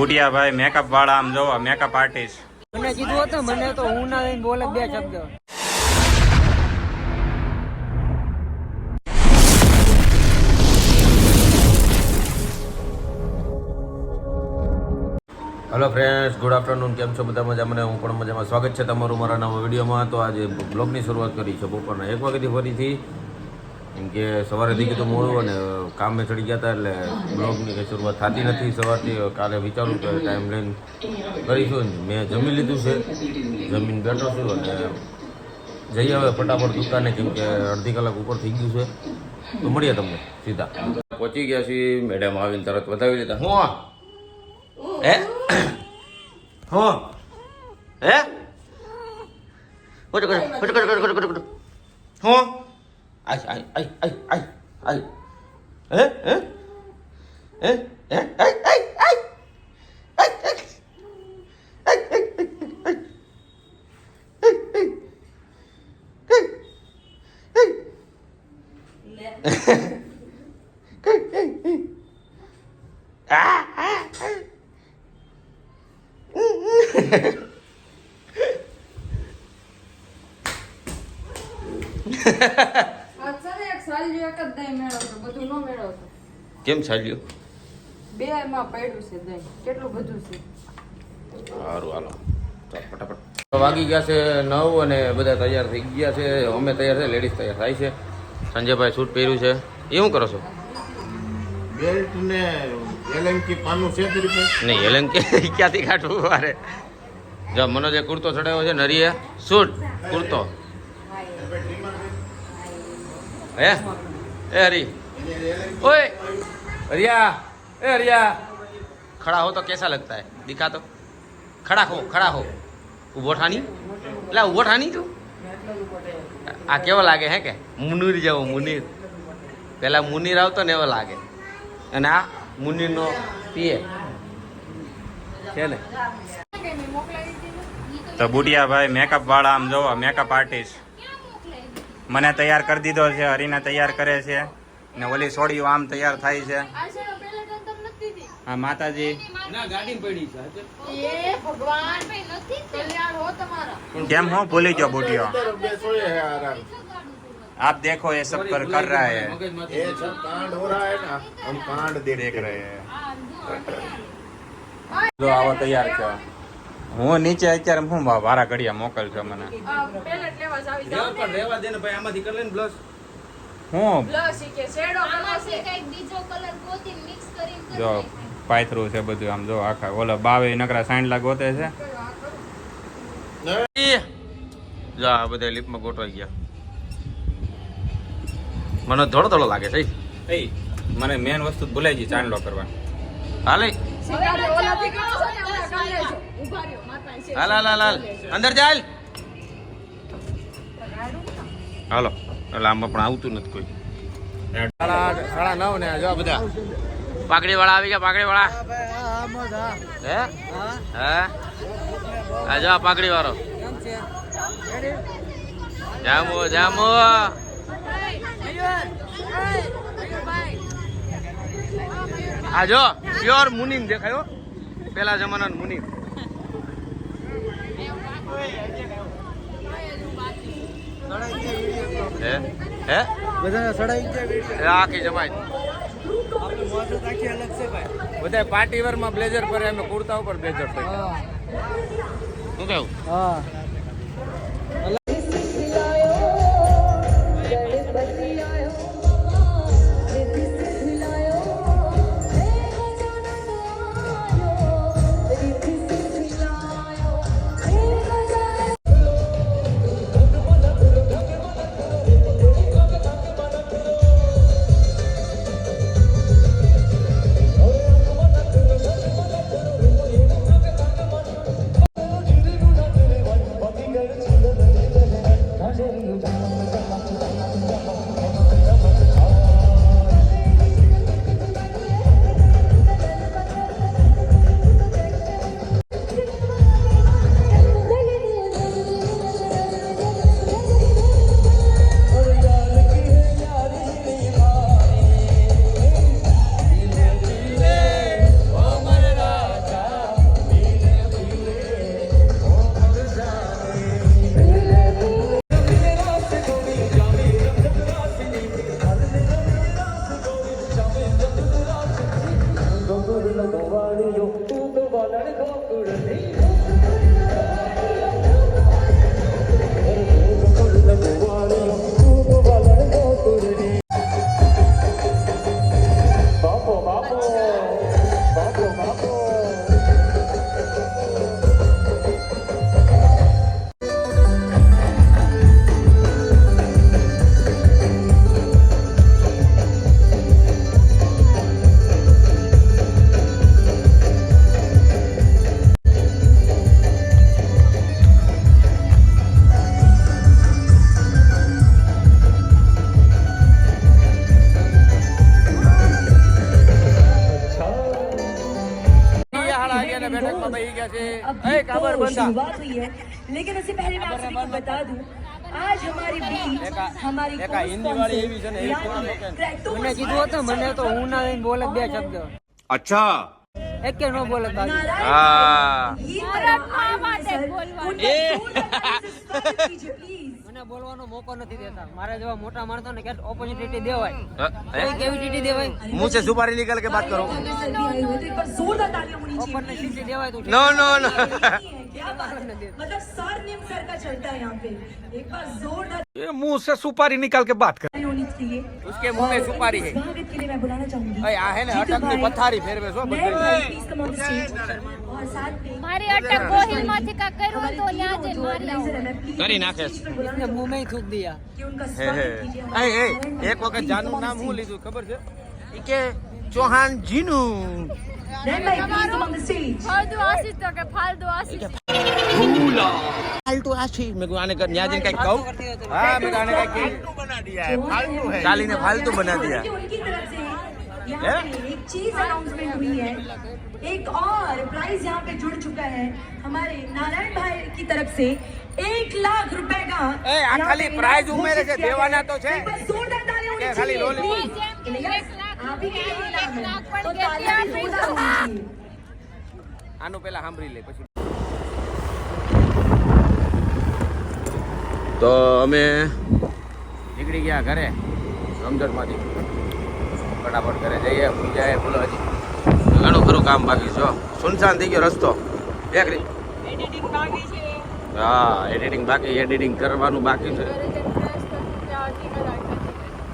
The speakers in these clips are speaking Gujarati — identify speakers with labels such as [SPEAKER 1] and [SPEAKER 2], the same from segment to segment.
[SPEAKER 1] ભૂટિયા ભાઈ મેકઅપ વાળા, આમ જોવો મેકઅપ આર્ટિસ્ટ.
[SPEAKER 2] મને કીધું હતું, મને તો હું ના લઈને બોલે બે શબ્દ.
[SPEAKER 3] Hello friends, good afternoon. કેમ છો બધા? મજામાં? હું પણ મજામાં. સ્વાગત છે તમારું મારા નવા વિડીયોમાં. તો આજે બ્લોગની શરૂઆત કરી છે બપોરના 1 વાગ્યાથી ફરીથી, કેમ કે સવારેથી કીધું મોડું અને કામે ચડી ગયા હતા એટલે બ્લોગની કંઈ શરૂઆત થતી નથી સવારથી. કાલે વિચારું કે ટાઈમ લઈને કરીશું. મેં જમી લીધું છે, જમીન બેઠો છું અને જઈએ હવે ફટાફટ દુકાને, કેમ કે અડધી કલાક ઉપર થઈ ગયું છે. તો મળીએ તમને સીધા. પહોંચી ગયા છીએ, મેડમ આવીને તરત વધાવી લીધા. હું હે હો હે કોટ કોટ કોટ કોટ કોટ કોટ કોટ હો આઈ આઈ આઈ આઈ આઈ આઈ હે હે હે હે આઈ આઈ આઈ કેમ ચાલ્યું?
[SPEAKER 4] બે માં પડ્યું છે દહીં, કેટલું બધું છે.
[SPEAKER 3] સારું, હાલો ફટાફટ. વાગી ગયા છે 9 અને બધા તૈયાર થઈ ગયા છે. અમે તૈયાર છે, લેડીઝ તૈયાર થાય છે. સંજયભાઈ સૂટ પહેર્યું છે. એ શું કરો છો?
[SPEAKER 5] બેલ્ટ ને એલંકી પાનું છે
[SPEAKER 3] નહીં, એલંકી ક્યાંથી કાઢવું મારે? જો મનોજે કુર્તો ચડાવ્યો છે, નરીએ સૂટ કુર્તો. હે એ હરી, ઓય हरिया, ए हरिया, खड़ा हो तो कैसा लगता है? दिखा तो, खड़ा हो उभो ठानी, ला उभो ठानी तू आ केવો લાગે હે કે મુનીર જેવો? મુનીર પેલા મુનીર આવતો ને એવો લાગે. અને આ મુનીર નો પીએ છે ને.
[SPEAKER 1] તો ભૂટિયા ભાઈ મેકઅપ વાળા, આમ જોવો મેકઅપ આર્ટિસ્ટ. મને તૈયાર કરી દીધો છે, હરીને તૈયાર કરે છે ને ઓલી સોડીઓ આમ તૈયાર થાય છે. હા માતાજી કેમ હું ભૂલી ગયો ભૂટિયો? आप देखो ये सब कर रहा है,
[SPEAKER 5] ये सब कांड हो रहा है ना, हम कांड देख रहे हैं.
[SPEAKER 1] જો આવો તૈયાર છે. હું નીચે અત્યારે હું વારા ઘડિયા મોકલજો મને.
[SPEAKER 3] પણ રેવા દે ને ભાઈ, આમાંથી કરી લે ને બ્લશ.
[SPEAKER 1] હું
[SPEAKER 4] બ્લશ કે શેડો
[SPEAKER 1] જો પાયથરું છે બધું. આમ જો આખા ઓલા બાવે નકરા સાંડલા ગોતે છે.
[SPEAKER 3] જો આ બધા લિપમાં ગોઠવાઈ ગયા. મને થોડો થોડો લાગે છે.
[SPEAKER 1] મને મેન વસ્તુ ભૂલાઈ ગઈ, ચાંદલો કરવા.
[SPEAKER 3] હાલે હાલ હાલ હાલ હાલ અંદર ચાલ. હાલો, એટલે આમાં પણ આવતું નથી કોઈ.
[SPEAKER 5] 9:30 ને જો બધા
[SPEAKER 3] પાકડી વાળા આવી ગયા. પાકડી વાળા હે હે આ જો પાકડી વાળો. જામો જામો આ જો પ્યોર મુનીમ દેખાયો, પેલા જમાનાનો મુનીમ. હે હે
[SPEAKER 2] બધાને સડાઈ ગયા
[SPEAKER 3] આખી જમાઈ બધા પાર્ટી વેર માં બ્લેઝર પર, એમ કુર્તા ઉપર બ્લેઝર થઈ. શું કેવું?
[SPEAKER 2] હા
[SPEAKER 6] शुरुआत हुई है लेकिन उससे पहले मैं आप सभी को बता दूं आज हमारी बीच हमारी
[SPEAKER 2] મને કીધું હતું મને તો હું ના લઈને બોલે બે શબ્દ
[SPEAKER 3] અચ્છા
[SPEAKER 2] એક કે નો બોલે બાકી
[SPEAKER 3] હા
[SPEAKER 2] મને બોલવાનો મોકો નથી દેતા મારા જેવા મોટા માણસો ને કે ઓપોર્ચ્યુનિટી દેવાય કેવી ટીટી દેવાય
[SPEAKER 3] मुंह से सुपारी निकल के बात करो
[SPEAKER 6] जोरदार तालियां होनी चाहिए
[SPEAKER 2] ઓપોર્ચ્યુનિટી દેવાય તો
[SPEAKER 3] नो नो नो
[SPEAKER 6] क्या बात है? मतलब सर नियम सर का चलता है यहाँ पे एक बार जोरदार
[SPEAKER 7] ये मुंह से सुपारी निकाल के बात कर
[SPEAKER 6] ताली होनी चाहिए
[SPEAKER 7] उसके मुंह में सुपारी है
[SPEAKER 6] स्वागत के लिए मैं बुलाना चाहूंगी
[SPEAKER 7] आ है ना अटक में पथारी फेरवे सो
[SPEAKER 6] नए भाई please come on the stage और साथ में
[SPEAKER 8] મારી અટક કોહિલમાંથી કા કર્યું તો ન્યા જઈને મારી આવું.
[SPEAKER 6] ऑर्गेनाइजर है मैं प्लीज
[SPEAKER 3] કરી નાખે
[SPEAKER 2] इसने मुंह में ही थूक दिया
[SPEAKER 6] कि उनका स्वागत कीजिए
[SPEAKER 7] एक वक्त जानू नाम હું લીધું ખબર છે ઈ કે ચૌહાણ જીનું
[SPEAKER 6] नए भाई please come on the stage
[SPEAKER 8] ફાલતુ આશીષ તો કે ફાલતુ આશીષ
[SPEAKER 7] फालतू आशी मैं को आने कर न्या जन का कहूं हां मैं आने का की काली ने फालतू बना दिया
[SPEAKER 6] उनकी तरफ से यहाँ पे एक चीज अनाउंसमेंट हुई है एक और प्राइज यहाँ पे जुड़ चुका है हमारे नारायण भाई की तरफ से 1,00,000 रुपए का
[SPEAKER 7] ए आ खाली प्राइज उमेरे છે દેવાના તો છે
[SPEAKER 6] एक बार जोरदार तालियां होनी
[SPEAKER 7] કે ખાલી
[SPEAKER 6] चाहिए
[SPEAKER 7] લોલી
[SPEAKER 6] please। आप ही के लिए इनाम है तो तालियां भी जोरदार होनी चाहिए
[SPEAKER 7] આનું પહેલા સાંભળી લે પછી તો અમે નીકળી ગયા ઘરે રમઝટમાંથી ફટાફટ ઘરે જઈએ પૂજાએ બોલો હજી ઘણું ખરું કામ બાકી છે સુનસાન થઈ ગયો રસ્તો એક હા એડિટિંગ બાકી એડિટિંગ કરવાનું બાકી છે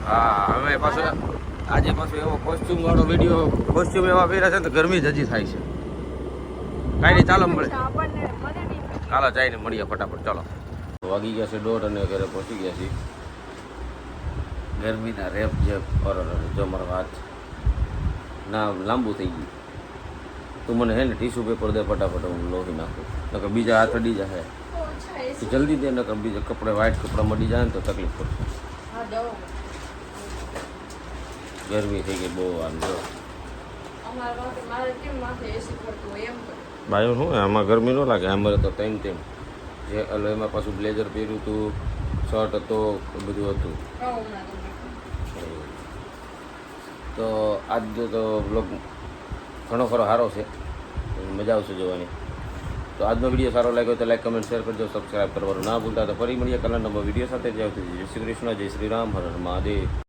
[SPEAKER 7] હા હવે પાછું આજે પાછું એવો કોસ્ચ્યુમ વાળો વિડીયો કોસ્ચ્યુમ એવા પહેર્યા છે ને તો ગરમી જ હજી થાય છે કાંઈ નહીં ચાલો મળે ચાલો જઈને મળીએ ફટાફટ ચાલો વાગી ગયા છે 1:30 અને ઘરે પહોંચી ગયા છીએ ગરમીના રેપ જે જો મારો હાથ ના લાંબુ થઈ ગયું તું મને હે ને ટીશ્યુ પેપર દે ફટાફટ હું લોહી નાખું નકર બીજા હાથ અડી જાય તું જલ્દી દે નકર બીજા કપડે વ્હાઈટ કપડાં મળી જાય ને તો તકલીફ પડશે ગરમી થઈ ગઈ બહુ આમ જો ભાઈઓ શું આમાં ગરમી ન લાગે અમારે તો ટાઈમ જે અલો એમાં પાછું બ્લેઝર પહેર્યું હતું શર્ટ હતો એ બધું હતું તો આજ તો બ્લોગ ઘણો ખરો સારો છે મજા આવશે જોવાની તો આજનો વિડીયો સારો લાગ્યો તો લાઈક કમેન્ટ શેર કરજો સબસ્ક્રાઈબ કરવાનું ના ભૂલતા તો ફરી મળીએ કલર નંબર વિડીયો સાથે જ આવતી જય શ્રી કૃષ્ણ જય શ્રી રામ હર હર મહાદેવ